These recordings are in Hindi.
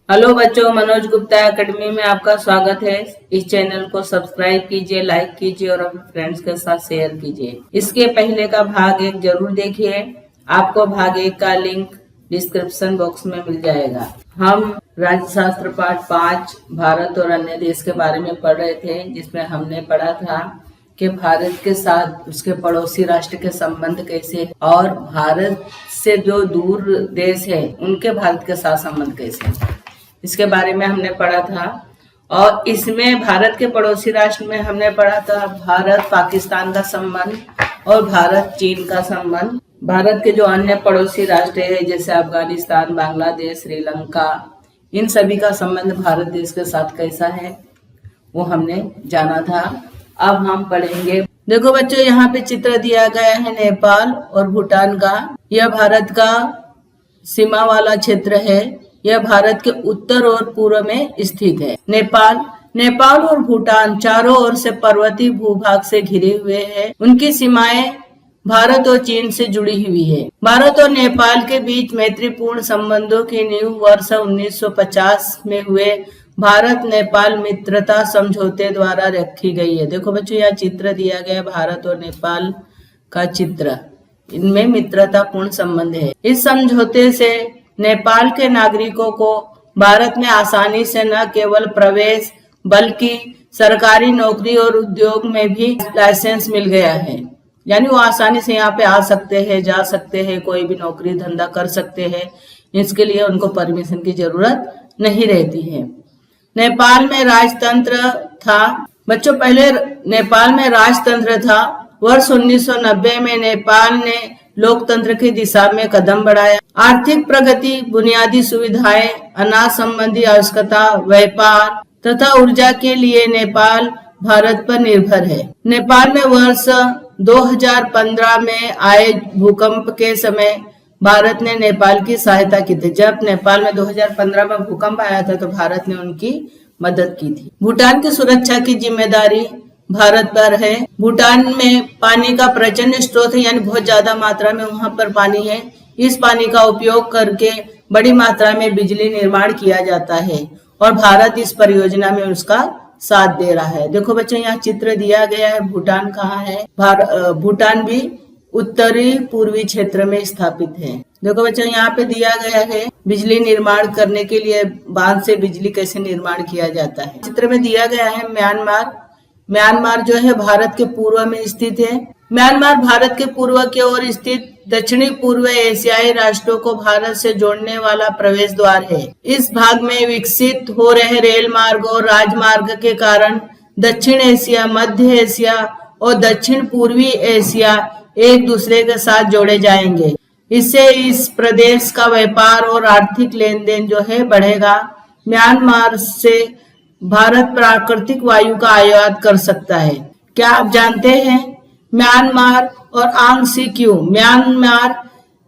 हेलो बच्चों, मनोज गुप्ता एकेडमी में आपका स्वागत है। इस चैनल को सब्सक्राइब कीजिए, लाइक कीजिए और अपने फ्रेंड्स के साथ शेयर कीजिए। इसके पहले का भाग 1 जरूर देखिए। आपको भाग 1 का लिंक डिस्क्रिप्शन बॉक्स में मिल जाएगा। हम राज्यशास्त्र पाठ 5 भारत और अन्य देश के बारे में पढ़ रहे थे, जिसमें हमने पढ़ा था कि भारत के साथ उसके पड़ोसी राष्ट्र के संबंध कैसे और भारत से जो दूर देश है उनके भारत के साथ संबंध कैसे, इसके बारे में हमने पढ़ा था। और इसमें भारत के पड़ोसी राष्ट्र में हमने पढ़ा था भारत पाकिस्तान का संबंध और भारत चीन का संबंध। भारत के जो अन्य पड़ोसी राष्ट्र है जैसे अफगानिस्तान, बांग्लादेश, श्रीलंका, इन सभी का संबंध भारत देश के साथ कैसा है वो हमने जाना था। अब हम पढ़ेंगे। देखो बच्चों, यहाँ पे चित्र दिया गया है नेपाल और भूटान का। यह भारत का सीमा वाला क्षेत्र है। यह भारत के उत्तर और पूर्व में स्थित है। नेपाल और भूटान चारों ओर से पर्वतीय भूभाग से घिरे हुए हैं। उनकी सीमाएं भारत और चीन से जुड़ी हुई है। भारत और नेपाल के बीच मैत्रीपूर्ण संबंधों की नींव वर्ष 1950 में हुए भारत नेपाल मित्रता समझौते द्वारा रखी गई है। देखो बच्चों, यह चित्र दिया गया भारत और नेपाल का चित्र। इनमें मित्रतापूर्ण संबंध है। इस समझौते से नेपाल के नागरिकों को भारत में आसानी से न केवल प्रवेश बल्कि सरकारी नौकरी और उद्योग में भी लाइसेंस मिल गया है। यानी वो आसानी से यहाँ पे आ सकते हैं, जा सकते हैं, कोई भी नौकरी धंधा कर सकते हैं। इसके लिए उनको परमिशन की जरूरत नहीं रहती है। नेपाल में राजतंत्र था। बच्चों, पहले नेपाल में राजतंत्र था। वर्ष 1990 में नेपाल ने लोकतंत्र की दिशा में कदम बढ़ाया। आर्थिक प्रगति, बुनियादी सुविधाएं, अनाज संबंधी आवश्यकता, व्यापार तथा ऊर्जा के लिए नेपाल भारत पर निर्भर है। नेपाल में वर्ष 2015 में आए भूकंप के समय भारत ने नेपाल की सहायता की थी। जब नेपाल में 2015 में भूकंप आया था तो भारत ने उनकी मदद की थी। भूटान की सुरक्षा की जिम्मेदारी भारत पर है। भूटान में पानी का प्रचंड स्रोत है, यानी बहुत ज्यादा मात्रा में वहां पर पानी है। इस पानी का उपयोग करके बड़ी मात्रा में बिजली निर्माण किया जाता है और भारत इस परियोजना में उसका साथ दे रहा है। देखो बच्चों, यहाँ चित्र दिया गया है। भूटान कहाँ है? भूटान भी उत्तरी पूर्वी क्षेत्र में स्थापित है। देखो बच्चों, यहाँ पे दिया गया है बिजली निर्माण करने के लिए बांध से बिजली कैसे निर्माण किया जाता है। चित्र में दिया गया है म्यांमार जो है भारत के पूर्व में स्थित है। म्यांमार भारत के पूर्व की ओर स्थित दक्षिणी पूर्व एशियाई राष्ट्रों को भारत से जोड़ने वाला प्रवेश द्वार है। इस भाग में विकसित हो रहे रेल मार्ग और राजमार्ग के कारण दक्षिण एशिया, मध्य एशिया और दक्षिण पूर्वी एशिया एक दूसरे के साथ जोड़े जाएंगे। इससे इस प्रदेश का व्यापार और आर्थिक लेन देन जो है बढ़ेगा। म्यांमार से भारत प्राकृतिक वायु का आयात कर सकता है। क्या आप जानते हैं म्यांमार और आंग सी क्यू म्यांमार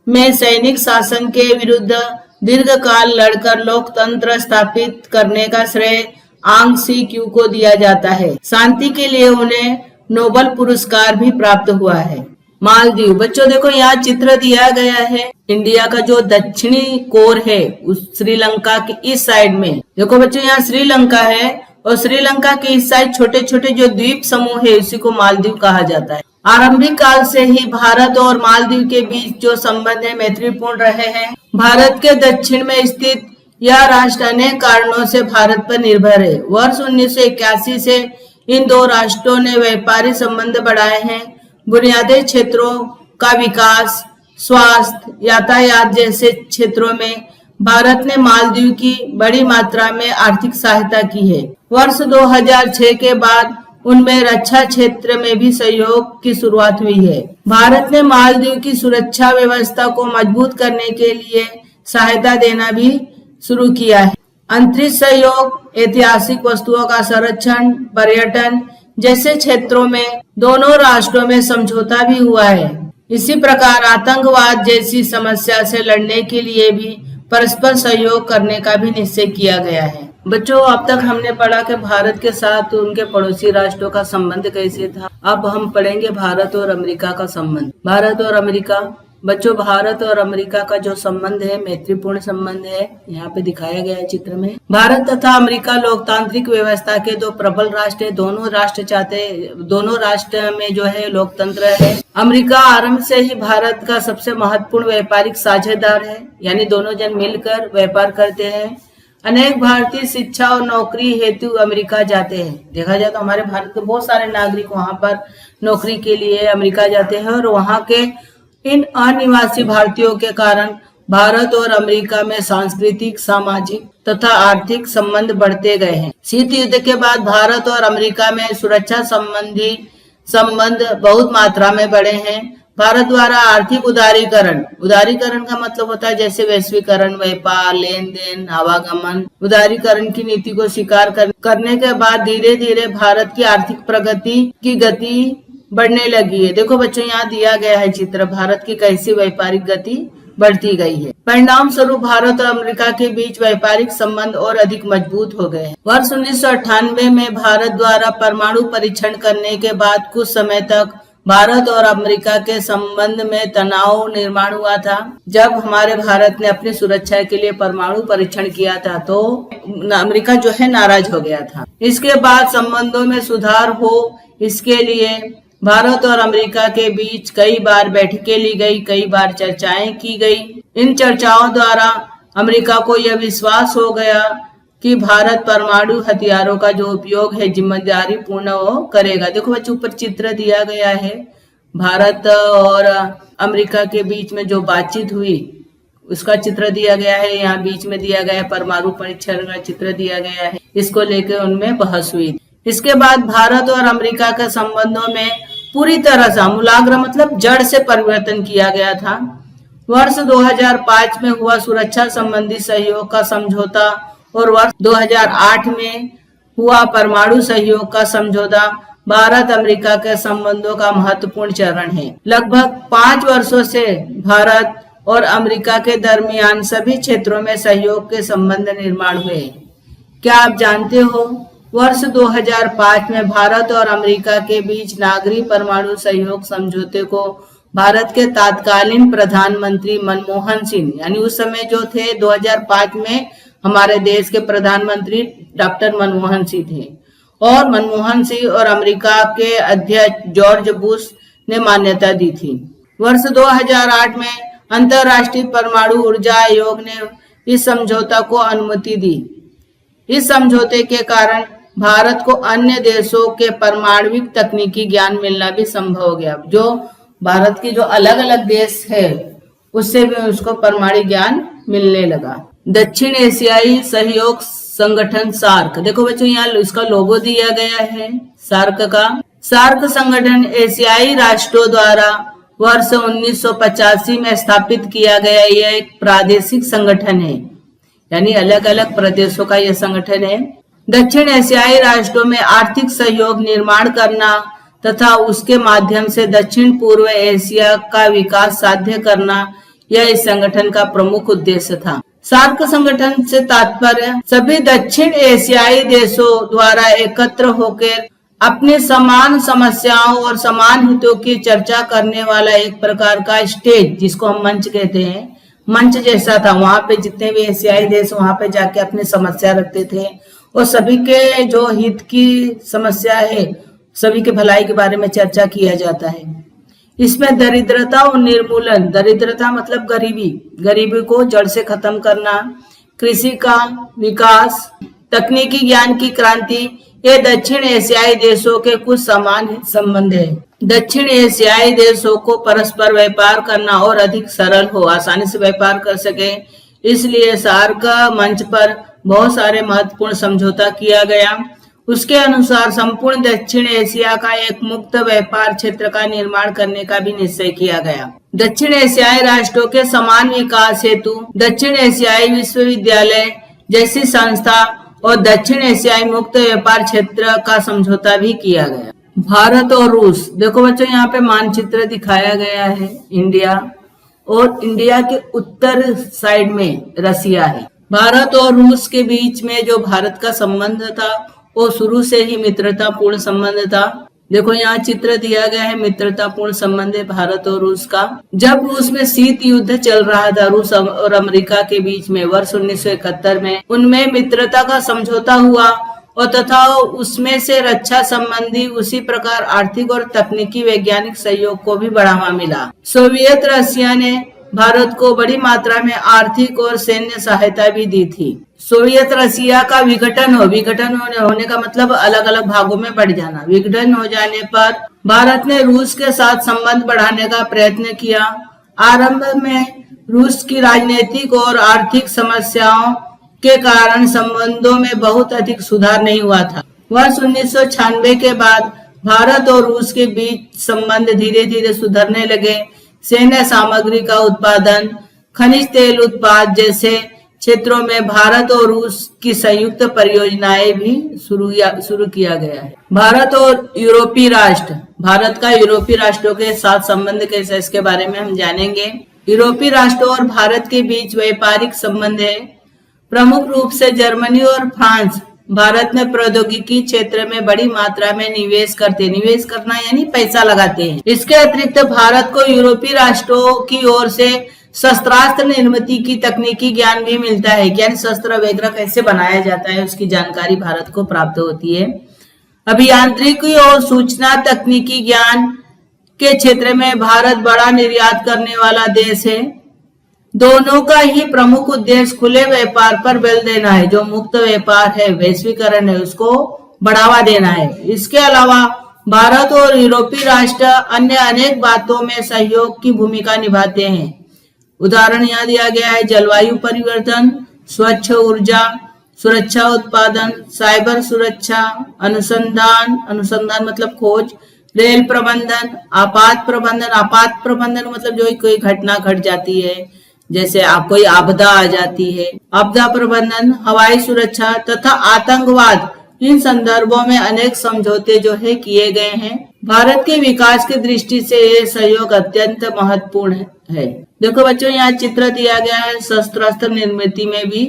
में सैनिक शासन के विरुद्ध दीर्घकाल लड़कर लोकतंत्र स्थापित करने का श्रेय आंग सी क्यू को दिया जाता है। शांति के लिए उन्हें नोबेल पुरस्कार भी प्राप्त हुआ है। मालदीव। बच्चों देखो, यहाँ चित्र दिया गया है इंडिया का जो दक्षिणी कोर है उस श्रीलंका के इस साइड में। देखो बच्चों, यहाँ श्रीलंका है और श्रीलंका के इस साइड छोटे छोटे जो द्वीप समूह है उसी को मालदीव कहा जाता है। आरंभिक काल से ही भारत और मालदीव के बीच जो संबंध है मैत्रीपूर्ण रहे हैं। भारत के दक्षिण में स्थित यह राष्ट्र अनेक कारणों से भारत पर निर्भर है। वर्ष 1981 से इन दो राष्ट्रों ने व्यापारिक संबंध बढ़ाए हैं। बुनियादी क्षेत्रों का विकास, स्वास्थ्य, यातायात जैसे क्षेत्रों में भारत ने मालदीव की बड़ी मात्रा में आर्थिक सहायता की है। वर्ष 2006 के बाद उनमें रक्षा क्षेत्र में भी सहयोग की शुरुआत हुई है। भारत ने मालदीव की सुरक्षा व्यवस्था को मजबूत करने के लिए सहायता देना भी शुरू किया है। अंतरिक्ष सहयोग, ऐतिहासिक वस्तुओं का संरक्षण, पर्यटन जैसे क्षेत्रों में दोनों राष्ट्रों में समझौता भी हुआ है। इसी प्रकार आतंकवाद जैसी समस्या से लड़ने के लिए भी परस्पर सहयोग करने का भी निश्चय किया गया है। बच्चों, अब तक हमने पढ़ा कि भारत के साथ उनके पड़ोसी राष्ट्रों का संबंध कैसे था। अब हम पढ़ेंगे भारत और अमेरिका का संबंध। भारत और अमेरिका बच्चों, भारत और अमेरिका का जो संबंध है मैत्रीपूर्ण संबंध है, यहाँ पे दिखाया गया है चित्र में। भारत तथा अमेरिका लोकतांत्रिक व्यवस्था के दो प्रबल राष्ट्र है। दोनों राष्ट्र में जो है लोकतंत्र है। अमेरिका आरंभ से ही भारत का सबसे महत्वपूर्ण व्यापारिक साझेदार है, यानी दोनों जन मिलकर व्यापार करते हैं। अनेक भारतीय शिक्षा और नौकरी हेतु अमेरिका जाते हैं। देखा जाए तो हमारे भारत के बहुत सारे नागरिक वहां पर नौकरी के लिए अमेरिका जाते हैं और वहां के इन अनिवासी भारतीयों के कारण भारत और अमेरिका में सांस्कृतिक, सामाजिक तथा आर्थिक संबंध बढ़ते गए हैं। शीत युद्ध के बाद भारत और अमेरिका में सुरक्षा संबंधी संबंध बहुत मात्रा में बढ़े हैं। भारत द्वारा आर्थिक उदारीकरण का मतलब होता है जैसे वैश्वीकरण, व्यापार, लेन देन, आवागमन। उदारीकरण की नीति को स्वीकार करने के बाद धीरे धीरे भारत की आर्थिक प्रगति की गति बढ़ने लगी है। देखो बच्चों, यहाँ दिया गया है चित्र, भारत की कैसी व्यापारिक गति बढ़ती गई है। परिणाम स्वरूप भारत और अमेरिका के बीच व्यापारिक संबंध और अधिक मजबूत हो गए हैं। वर्ष 1998 में भारत द्वारा परमाणु परीक्षण करने के बाद कुछ समय तक भारत और अमेरिका के संबंध में तनाव निर्माण हुआ था। जब हमारे भारत ने अपनी सुरक्षा के लिए परमाणु परीक्षण किया था तो अमेरिका जो है नाराज हो गया था। इसके बाद संबंधों में सुधार हो, इसके लिए भारत और अमेरिका के बीच कई बार बैठकें ली गई, कई बार चर्चाएं की गई। इन चर्चाओं द्वारा अमेरिका को यह विश्वास हो गया कि भारत परमाणु हथियारों का जो उपयोग है जिम्मेदारी पूर्ण वो करेगा। देखो बच्चों, ऊपर चित्र दिया गया है, भारत और अमेरिका के बीच में जो बातचीत हुई उसका चित्र दिया गया है। यहाँ बीच में दिया गया है परमाणु परीक्षण का चित्र दिया गया है, इसको लेकर उनमें बहस हुई। इसके बाद भारत और अमेरिका के संबंधों में पूरी तरह से आमूलाग्र मतलब जड़ से परिवर्तन किया गया था। वर्ष 2005 में हुआ सुरक्षा संबंधी सहयोग का समझौता और वर्ष 2008 में हुआ परमाणु सहयोग का समझौता भारत अमेरिका के संबंधों का महत्वपूर्ण चरण है। लगभग 5 वर्षों से भारत और अमेरिका के दरमियान सभी क्षेत्रों में सहयोग के संबंध निर्माण हुए। क्या आप जानते हो, वर्ष 2005 में भारत और अमेरिका के बीच नागरिक परमाणु सहयोग समझौते को भारत के तत्कालीन प्रधानमंत्री मनमोहन सिंह, यानी उस समय जो थे 2005 में हमारे देश के प्रधानमंत्री डॉक्टर मनमोहन सिंह थे, और मनमोहन सिंह और अमेरिका के अध्यक्ष जॉर्ज बुश ने मान्यता दी थी। वर्ष 2008 में अंतर्राष्ट्रीय परमाणु ऊर्जा आयोग ने इस समझौता को अनुमति दी। इस समझौते के कारण भारत को अन्य देशों के परमाणविक तकनीकी ज्ञान मिलना भी संभव हो गया। जो भारत के जो अलग अलग देश है उससे भी उसको परमाणु ज्ञान मिलने लगा। दक्षिण एशियाई सहयोग संगठन सार्क, देखो बच्चों यहाँ इसका लोगो दिया गया है सार्क का। सार्क संगठन एशियाई राष्ट्रों द्वारा वर्ष 1985 में स्थापित किया गया यह एक प्रादेशिक संगठन है, यानी अलग अलग प्रदेशों का यह संगठन है। दक्षिण एशियाई राष्ट्रों में आर्थिक सहयोग निर्माण करना तथा उसके माध्यम से दक्षिण पूर्व एशिया का विकास साध्य करना यह इस संगठन का प्रमुख उद्देश्य था। सार्क संगठन से तात्पर्य सभी दक्षिण एशियाई देशों द्वारा एकत्र होकर अपनी समान समस्याओं और समान हितों की चर्चा करने वाला एक प्रकार का स्टेज, जिसको हम मंच कहते हैं, मंच जैसा था। वहां पे जितने भी एशियाई देश वहां पे जाके अपनी समस्या रखते थे और सभी के जो हित की समस्या है, सभी के भलाई के बारे में चर्चा किया जाता है। इसमें दरिद्रता और निर्मूलन, दरिद्रता मतलब गरीबी को जड़ से खत्म करना, कृषि का विकास, तकनीकी ज्ञान की क्रांति, ये दक्षिण एशियाई देशों के कुछ समान संबंध है। दक्षिण एशियाई देशों को परस्पर व्यापार करना और अधिक सरल हो, आसानी से व्यापार कर सके, इसलिए सार्क मंच पर बहुत सारे महत्वपूर्ण समझौता किया गया। उसके अनुसार संपूर्ण दक्षिण एशिया का एक मुक्त व्यापार क्षेत्र का निर्माण करने का भी निश्चय किया गया। दक्षिण एशियाई राष्ट्रों के समान विकास हेतु दक्षिण एशियाई विश्वविद्यालय जैसी संस्था और दक्षिण एशियाई मुक्त व्यापार क्षेत्र का समझौता भी किया गया। भारत और रूस, देखो बच्चों यहाँ पे मानचित्र दिखाया गया है इंडिया, और इंडिया के उत्तर साइड में रसिया है। भारत और रूस के बीच में जो भारत का संबंध था वो शुरू से ही मित्रतापूर्ण संबंध था। देखो यहाँ चित्र दिया गया है मित्रतापूर्ण संबंध है भारत और रूस का। जब रूस में शीत युद्ध चल रहा था रूस और अमेरिका के बीच में वर्ष 1971 में, उनमें मित्रता का समझौता हुआ और तथा उसमें से रक्षा संबंधी उसी प्रकार आर्थिक और तकनीकी वैज्ञानिक सहयोग को भी बढ़ावा मिला। सोवियत रशिया ने भारत को बड़ी मात्रा में आर्थिक और सैन्य सहायता भी दी थी। सोवियत रशिया का विघटन होने का मतलब अलग अलग भागों में बढ़ जाना। विघटन हो जाने पर भारत ने रूस के साथ संबंध बढ़ाने का प्रयत्न किया। आरंभ में रूस की राजनीतिक और आर्थिक समस्याओं के कारण संबंधों में बहुत अधिक सुधार नहीं हुआ था। वर्ष 1996 के बाद भारत और रूस के बीच संबंध धीरे धीरे सुधरने लगे। सैन्य सामग्री का उत्पादन, खनिज तेल उत्पाद जैसे क्षेत्रों में भारत और रूस की संयुक्त परियोजनाएं भी शुरू किया गया है। भारत और यूरोपीय राष्ट्र, भारत का यूरोपीय राष्ट्रों के साथ संबंध कैसे, इसके बारे में हम जानेंगे। यूरोपीय राष्ट्रों और भारत के बीच व्यापारिक संबंध है। प्रमुख रूप से जर्मनी और फ्रांस भारत में प्रौद्योगिकी क्षेत्र में बड़ी मात्रा में निवेश करना यानी पैसा लगाते हैं। इसके अतिरिक्त भारत को यूरोपीय राष्ट्रों की ओर से शस्त्रास्त्र निर्मित की तकनीकी ज्ञान भी मिलता है। यानी शस्त्र वगैरह कैसे बनाया जाता है उसकी जानकारी भारत को प्राप्त होती है। अभियांत्रिकी और सूचना तकनीकी ज्ञान के क्षेत्र में भारत बड़ा निर्यात करने वाला देश है। दोनों का ही प्रमुख उद्देश्य खुले व्यापार पर बल देना है। जो मुक्त व्यापार है, वैश्वीकरण है, उसको बढ़ावा देना है। इसके अलावा भारत और यूरोपीय राष्ट्र अन्य अनेक बातों में सहयोग की भूमिका निभाते हैं। उदाहरण यहाँ दिया गया है, जलवायु परिवर्तन, स्वच्छ ऊर्जा, सुरक्षा उत्पादन, साइबर सुरक्षा, अनुसंधान मतलब खोज, रेल प्रबंधन, आपात प्रबंधन मतलब जो कोई घटना घट जाती है, जैसे कोई आपदा आ जाती है, आपदा प्रबंधन, हवाई सुरक्षा तथा आतंकवाद। इन संदर्भों में अनेक समझौते जो है किए गए हैं। भारत के विकास की दृष्टि से ये सहयोग अत्यंत महत्वपूर्ण है। देखो बच्चों यहाँ चित्र दिया गया है, शस्त्रास्त्र निर्मित में भी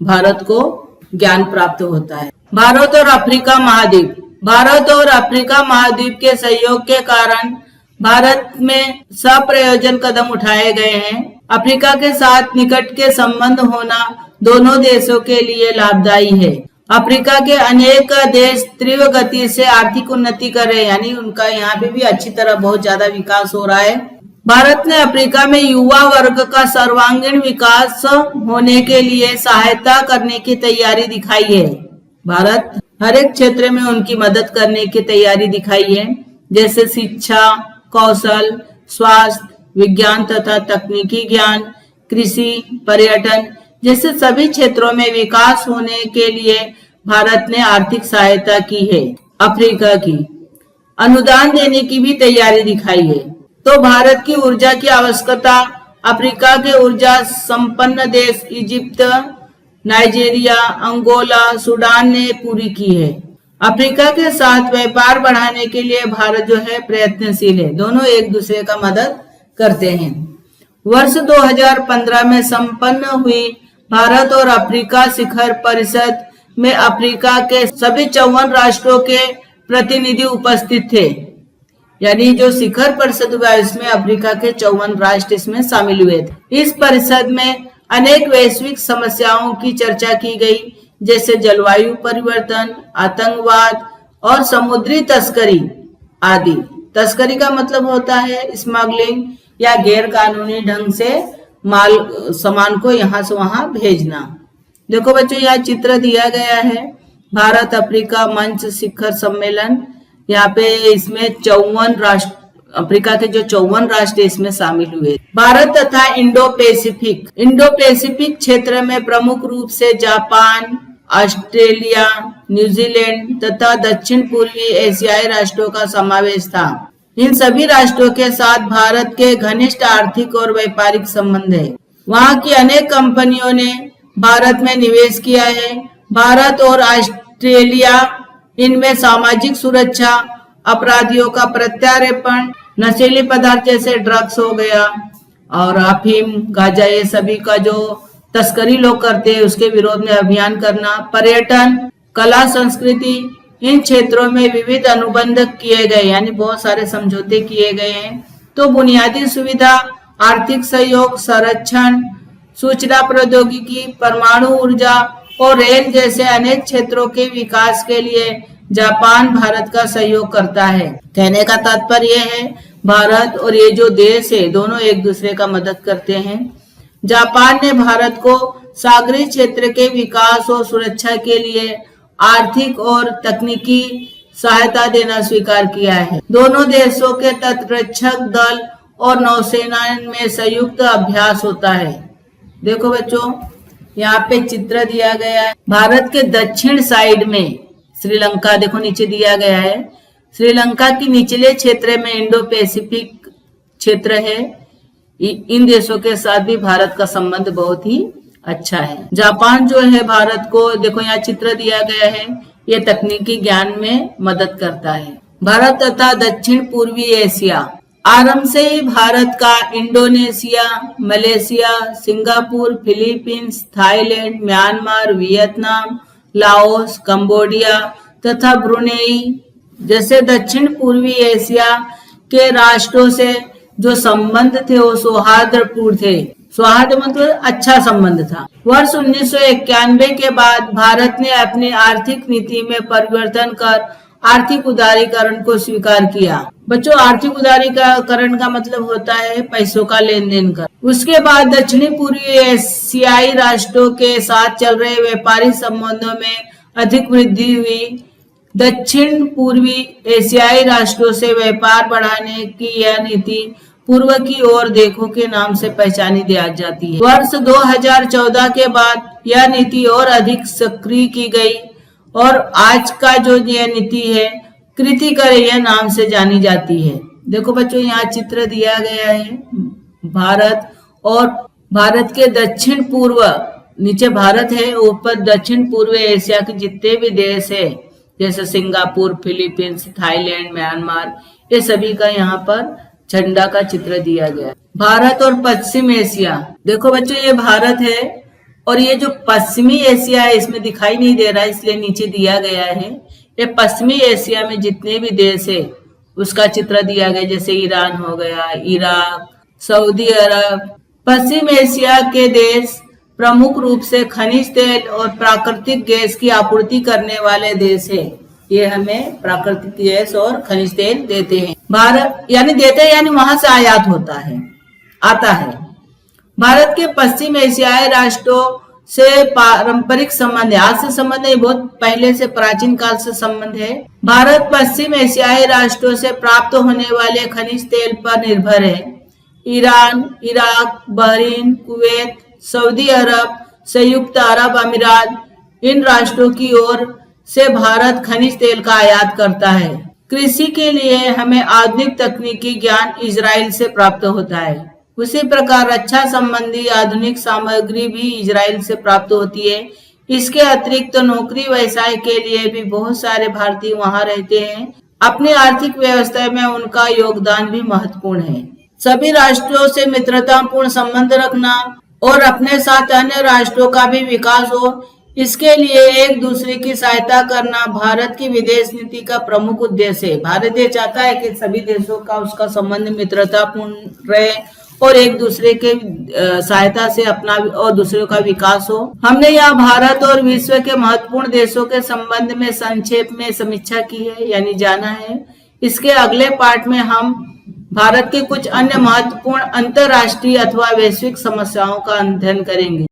भारत को ज्ञान प्राप्त होता है। भारत और अफ्रीका महाद्वीप, भारत और अफ्रीका महाद्वीप के सहयोग के कारण भारत में सप्रयोजन कदम उठाए गए हैं। अफ्रीका के साथ निकट के संबंध होना दोनों देशों के लिए लाभदायी है। अफ्रीका के अनेक देश तीव्र गति से आर्थिक उन्नति कर रहे हैं, यानी उनका यहाँ पे भी अच्छी तरह बहुत ज्यादा विकास हो रहा है। भारत ने अफ्रीका में युवा वर्ग का सर्वांगीण विकास होने के लिए सहायता करने की तैयारी दिखाई है। भारत हर एक क्षेत्र में उनकी मदद करने की तैयारी दिखाई है, जैसे शिक्षा, कौशल, स्वास्थ्य, विज्ञान तथा तकनीकी ज्ञान, कृषि, पर्यटन जैसे सभी क्षेत्रों में विकास होने के लिए भारत ने आर्थिक सहायता की है। अफ्रीका की अनुदान देने की भी तैयारी दिखाई है। तो भारत की ऊर्जा की आवश्यकता अफ्रीका के ऊर्जा संपन्न देश इजिप्ट, नाइजीरिया, अंगोला, सूडान ने पूरी की है। अफ्रीका के साथ व्यापार बढ़ाने के लिए भारत जो है प्रयत्नशील है। दोनों एक दूसरे का मदद करते हैं। वर्ष 2015 में संपन्न हुई भारत और अफ्रीका शिखर परिषद में अफ्रीका के सभी 54 राष्ट्रों के प्रतिनिधि उपस्थित थे। यानी जो शिखर परिषद हुआ इसमें अफ्रीका के 54 राष्ट्र इसमें शामिल हुए थे। इस परिषद में अनेक वैश्विक समस्याओं की चर्चा की गई, जैसे जलवायु परिवर्तन, आतंकवाद और समुद्री तस्करी आदि। तस्करी का मतलब होता है स्मगलिंग या गैर कानूनी ढंग से सामान को यहाँ से वहां भेजना। देखो बच्चों यहाँ चित्र दिया गया है, भारत अफ्रीका मंच शिखर सम्मेलन। यहाँ पे इसमें 54 राष्ट्र, अफ्रीका के जो 54 राष्ट्र इसमें शामिल हुए। भारत तथा इंडो पैसिफिक क्षेत्र में प्रमुख रूप से जापान, ऑस्ट्रेलिया, न्यूजीलैंड तथा दक्षिण पूर्वी एशियाई राष्ट्रों का समावेश था। इन सभी राष्ट्रों के साथ भारत के घनिष्ठ आर्थिक और व्यापारिक संबंध है। वहां की अनेक कंपनियों ने भारत में निवेश किया है। भारत और ऑस्ट्रेलिया इनमें सामाजिक सुरक्षा, अपराधियों का प्रत्यार्पण, नशीले पदार्थ जैसे ड्रग्स हो गया और अफीम, गांजा, ये सभी का जो तस्करी लोग करते हैं उसके विरोध में अभियान करना, पर्यटन, कला संस्कृति, इन क्षेत्रों में विविध अनुबंध किए गए, यानी बहुत सारे समझौते किए गए हैं। तो बुनियादी सुविधा, आर्थिक सहयोग, संरक्षण, सूचना प्रौद्योगिकी, परमाणु ऊर्जा और रेल जैसे अनेक क्षेत्रों के विकास के लिए जापान भारत का सहयोग करता है। कहने का तात्पर्य है भारत और ये जो देश है दोनों एक दूसरे का मदद करते हैं। जापान ने भारत को सागरीय क्षेत्र के विकास और सुरक्षा के लिए आर्थिक और तकनीकी सहायता देना स्वीकार किया है। दोनों देशों के तटरक्षक दल और नौसेना में संयुक्त अभ्यास होता है। देखो बच्चों, यहाँ पे चित्र दिया गया है। भारत के दक्षिण साइड में श्रीलंका देखो नीचे दिया गया है। श्रीलंका की निचले क्षेत्र में इंडो पैसिफिक क्षेत्र है। इन देशों के साथ भी भारत का संबंध बहुत ही अच्छा है। जापान जो है भारत को, देखो यहाँ चित्र दिया गया है, ये तकनीकी ज्ञान में मदद करता है। भारत तथा दक्षिण पूर्वी एशिया, आरंभ से ही भारत का Indonesia, Malaysia, Singapore, Philippines, Thailand, Myanmar, Vietnam, Laos, Cambodia तथा ब्रुनेई जैसे दक्षिण पूर्वी एशिया के राष्ट्रों से जो संबंध थे वो सौहार्दपूर्ण थे। सौहार्द मतलब अच्छा संबंध था। वर्ष 1991 के बाद भारत ने अपनी आर्थिक नीति में परिवर्तन कर आर्थिक उदारीकरण को स्वीकार किया। बच्चों, आर्थिक उदारीकरण का मतलब होता है पैसों का लेन देन कर। उसके बाद दक्षिणी पूर्वी एशियाई राष्ट्रों के साथ चल रहे व्यापारिक संबंधों में अधिक वृद्धि हुई। दक्षिण पूर्वी एशियाई राष्ट्रों से व्यापार बढ़ाने की यह नीति पूर्व की ओर देखो के नाम से पहचानी जाती है। वर्ष 2014 के बाद यह नीति और अधिक सक्रिय की गई और आज का जो यह नीति है कृति कर यह नाम से जानी जाती है। देखो बच्चों, यहाँ चित्र दिया गया है भारत और भारत के दक्षिण पूर्व, नीचे भारत है, ऊपर दक्षिण पूर्व एशिया के जितने भी देश है जैसे सिंगापुर, फिलीपींस, थाईलैंड, म्यांमार, ये सभी का यहाँ पर झंडा का चित्र दिया गया है। भारत और पश्चिम एशिया, देखो बच्चों ये भारत है और ये जो पश्चिमी एशिया है इसमें दिखाई नहीं दे रहा है इसलिए नीचे दिया गया है। ये पश्चिमी एशिया में जितने भी देश है उसका चित्र दिया गया, जैसे ईरान हो गया, इराक, सऊदी अरब। पश्चिम एशिया के देश प्रमुख रूप से खनिज तेल और प्राकृतिक गैस की आपूर्ति करने वाले देश है। ये हमें प्राकृतिक गैस और खनिज तेल देते हैं। भारत यानी देते हैं यानी वहां से आयात होता है, आता है। भारत के पश्चिम एशियाई राष्ट्रों से पारंपरिक संबंध है, आज से संबंध है, बहुत पहले से प्राचीन काल से संबंध है। भारत पश्चिम एशियाई राष्ट्रों से प्राप्त होने वाले खनिज तेल पर निर्भर है। Iran, Iraq, Bahrain, Kuwait, Saudi Arab, संयुक्त अरब अमीरात, इन राष्ट्रों की ओर से भारत खनिज तेल का आयात करता है। कृषि के लिए हमें आधुनिक तकनीकी ज्ञान इजराइल से प्राप्त होता है। उसी प्रकार रक्षा संबंधी आधुनिक सामग्री भी इजराइल से प्राप्त होती है। इसके अतिरिक्त नौकरी व्यवसाय के लिए भी बहुत सारे भारतीय वहां रहते हैं। अपनी आर्थिक व्यवस्था में उनका योगदान भी महत्वपूर्ण है। सभी राष्ट्रों से मित्रतापूर्ण संबंध रखना और अपने साथ अन्य राष्ट्रों का भी विकास हो, इसके लिए एक दूसरे की सहायता करना भारत की विदेश नीति का प्रमुख उद्देश्य है। भारत ये चाहता है कि सभी देशों का उसका संबंध मित्रतापूर्ण रहे और एक दूसरे के सहायता से अपना और दूसरों का विकास हो। हमने यहाँ भारत और विश्व के महत्वपूर्ण देशों के संबंध में संक्षेप में समीक्षा की है, यानी जाना है। इसके अगले पार्ट में हम भारत के कुछ अन्य महत्वपूर्ण अंतर्राष्ट्रीय अथवा वैश्विक समस्याओं का अध्ययन करेंगे।